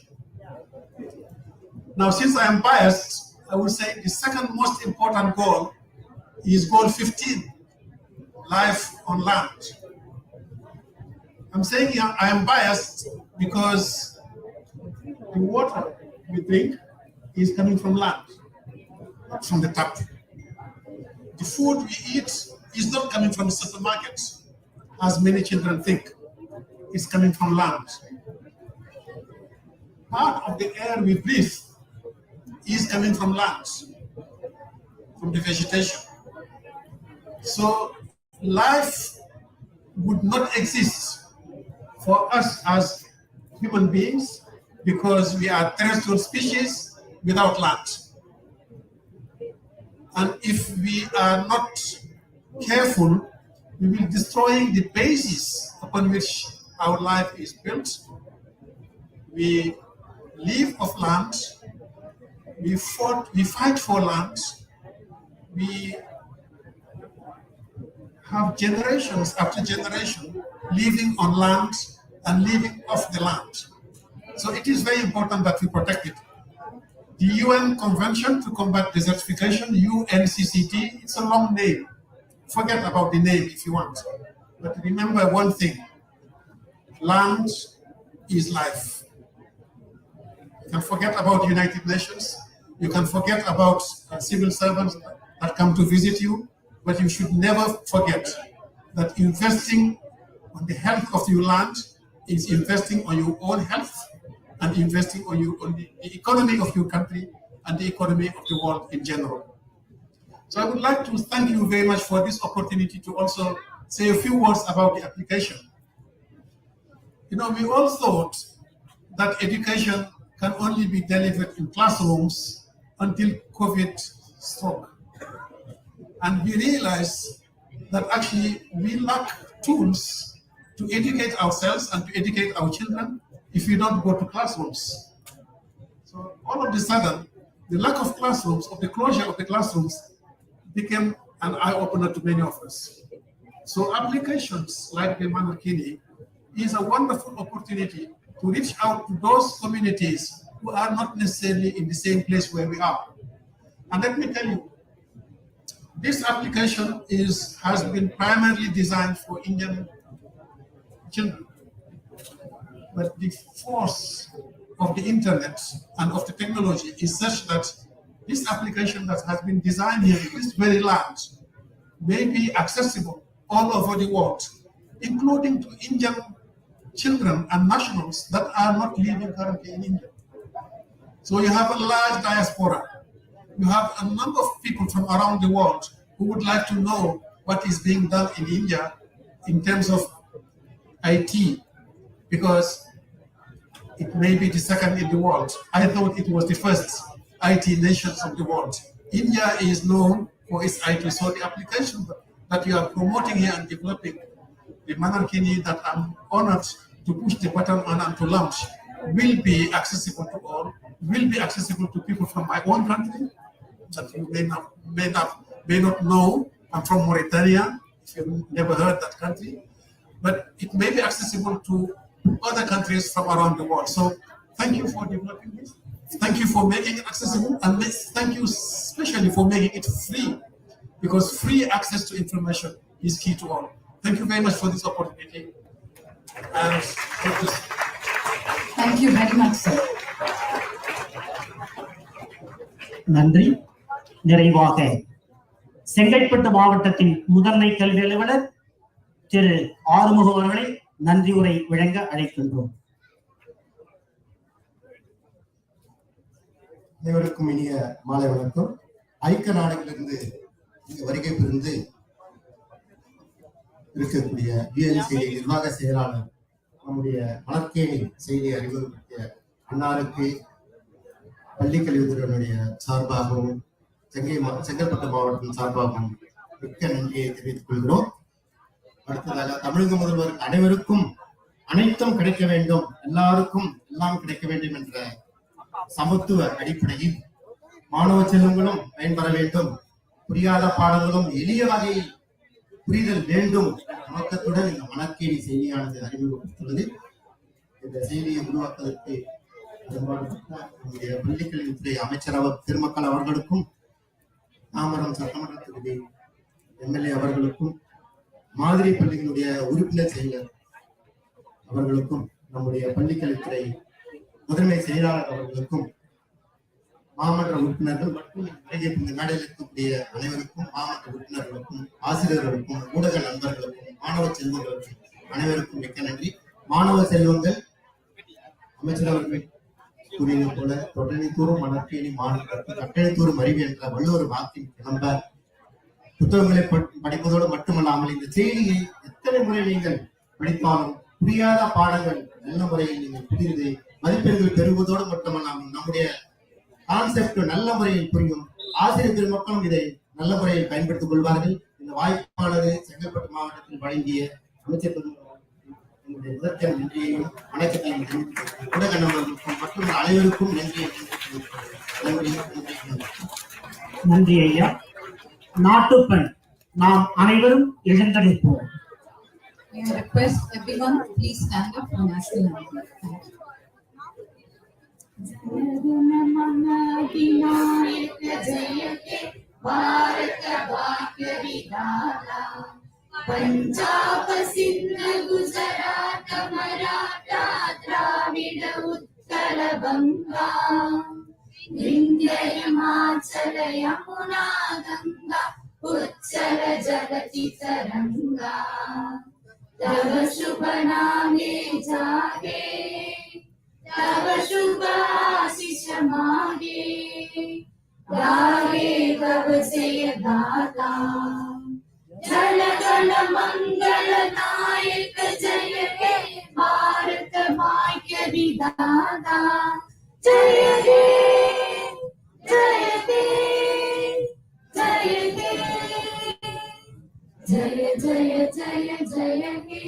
Now, since I am biased, I will say the second most important goal is goal 15, life on land. I'm saying I am biased because the water we drink is coming from land, not from the tap. The food we eat is not coming from the supermarket, as many children think. It's coming from land. Part of the air we breathe is coming from land, from the vegetation. So life would not exist for us as human beings because we are terrestrial species without land. And if we are not careful, we will destroy the basis upon which our life is built. We live off land, we fight for land, we have generations after generation living on land and living off the land. So it is very important that we protect it. The UN Convention to Combat Desertification, UNCCD, it's a long name. Forget about the name if you want. But remember one thing, land is life. You can forget about United Nations, you can forget about civil servants that come to visit you, but you should never forget that investing on the health of your land is investing on your own health and investing on the economy of your country and the economy of the world in general. So I would like to thank you very much for this opportunity to also say a few words about the application. You know, we all thought that education can only be delivered in classrooms until COVID struck. And we realized that actually we lack tools to educate ourselves and to educate our children if we don't go to classrooms. So all of a sudden, the lack of classrooms, of the closure of the classrooms, became an eye-opener to many of us. So applications like the Manarkeni is a wonderful opportunity to reach out to those communities who are not necessarily in the same place where we are. And let me tell you, this application has been primarily designed for Indian children. But the force of the internet and of the technology is such that this application that has been designed here in this very land may be accessible all over the world, including to Indian children and nationals that are not living currently in India. So you have a large diaspora. You have a number of people from around the world who would like to know what is being done in India in terms of IT, because it may be the second in the world. I thought it was the first IT nation of the world. India is known for its IT, so the application that you are promoting here and developing, the Manarkeni that I'm honored to push the button on and to launch, will be accessible to all, will be accessible to people from my own country that you may not know. I'm from Mauritania, if you've never heard that country, but it may be accessible to other countries from around the world. So thank you for developing this. Thank you for making it accessible, and thank you especially for making it free, because free access to information is key to all. Thank you very much for this opportunity. And thank you very much, sir. நன்றி. நிறைவாக செங்கல்பட்டு மாவட்டத்தின் முதன்மை கல்வி அலுவலர் திரு ஆறுமுகம் அவர்களை நன்றி உரை வழங்க அழைக்கின்றோம். அனைவருக்கும் இனிய மாலை வணக்கம். ஐக்கிய நாடுகளிலிருந்து இங்கு வருகை புரிந்து இருக்கக்கூடிய UNCD நிர்வாக செயலாளர் நம்முடைய மணற்கேணி செய்தி அறிவுறுத்திய அன்னாருக்கு பள்ளிக்கல்வித்துறையினுடைய சார்பாகவும் செங்கல்பட்டு மாவட்டத்தின் சார்பாகவும் மிக்க நன்றியை தெரிவித்துக் கொள்கிறோம். அடுத்ததாக தமிழக முதல்வர் அனைவருக்கும் அனைத்தும் கிடைக்க வேண்டும், எல்லாருக்கும் எல்லாம் கிடைக்க வேண்டும் என்ற சமத்துவ அடிப்படையில் மாணவ செல்வங்களும் பயன்பெற வேண்டும், புரியாத பாடங்களும் எளிய வகையில் புரிதல் வேண்டும் நோக்கத்துடன் இந்த மணற்கேணி செய்தியானது அறிமுகப்படுத்துள்ளது. இந்த செய்தியை உருவாக்குவதற்கு நம்முடைய பள்ளிக்கல்வித்துறை அமைச்சர் திருமக்கள் அவர்களுக்கும், தாம்பரம் சட்டமன்ற தொகுதி MLA அவர்களுக்கும், மாதிரி பள்ளிகளுடைய உறுப்பினர் செயலர் அவர்களுக்கும், நம்முடைய பள்ளிக்கல்வித்துறை முதன்மை செயலாளர் அவர்களுக்கும், மாமன்ற உறுப்பினர்கள் மற்றும் இந்த மேடையில் இருக்கக்கூடிய அனைவருக்கும், மாமன்ற உறுப்பினர்களுக்கும், ஆசிரியர்களுக்கும், ஊடக நண்பர்களுக்கும், மாணவ செல்வங்களுக்கும் அனைவருக்கும் மிக்க நன்றி. மாணவ செல்வங்கள் அமைச்சர் அவர்கள் கூறியது போல தொடர்ந்து மணற்கேணி மாணவர்களுக்கு கட்டளை தூரும் அறிவு என்ற வள்ளுவர் வாக்கின் கிளம்ப புத்தகங்களை படிப்பதோடு மட்டுமல்லாமல் இந்த செய்தியை எத்தனை முறை நீங்கள் படித்தாலும் புரியாத பாடங்கள் நல்ல முறையில் நீங்கள் புரிந்து மதிப்பெண்கள் பெறுவதோடு மட்டுமல்லாமல் நம்முடைய கான்செப்ட் நல்ல முறையில் புரியும். ஆசிரியர் பெருமக்களும் இதை நல்ல முறையில் பயன்படுத்திக் கொள்வார்கள். இந்த வாய்ப்பானது செங்கல்பட்டு மாவட்டத்தில் வழங்கிய அமைச்சர் என்னுடைய முதற்கண் நன்றியையும் வணக்கத்தையும் ஊடக நண்பர்களுக்கும் மற்றும் அனைவருக்கும் நன்றியை. நன்றி ஐயா. நாட்டுப்பண் நாம் அனைவரும் எழுந்தளிப்போம். I request everyone to please stand up for national anthem. Thank you. Vinayak जयते भारत भाग्य विधाता पंजाब सिंध गुजरात मराठा द्राविड उत्कल बंगा विंध्य हिमाचल यमुना गंगा उच्चल जगति तरंगा तव शुभ नामे जागे तव शुभ आशीष मागे गाहे तव जय गाथा जन गण मंगल नायक जय हे भारत भाग्य विधाता जय हे जय हे जय हे जय जय जय जय हे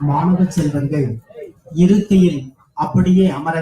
மாணவ செல்வங்கள் இருக்கையில் அப்படியே அமர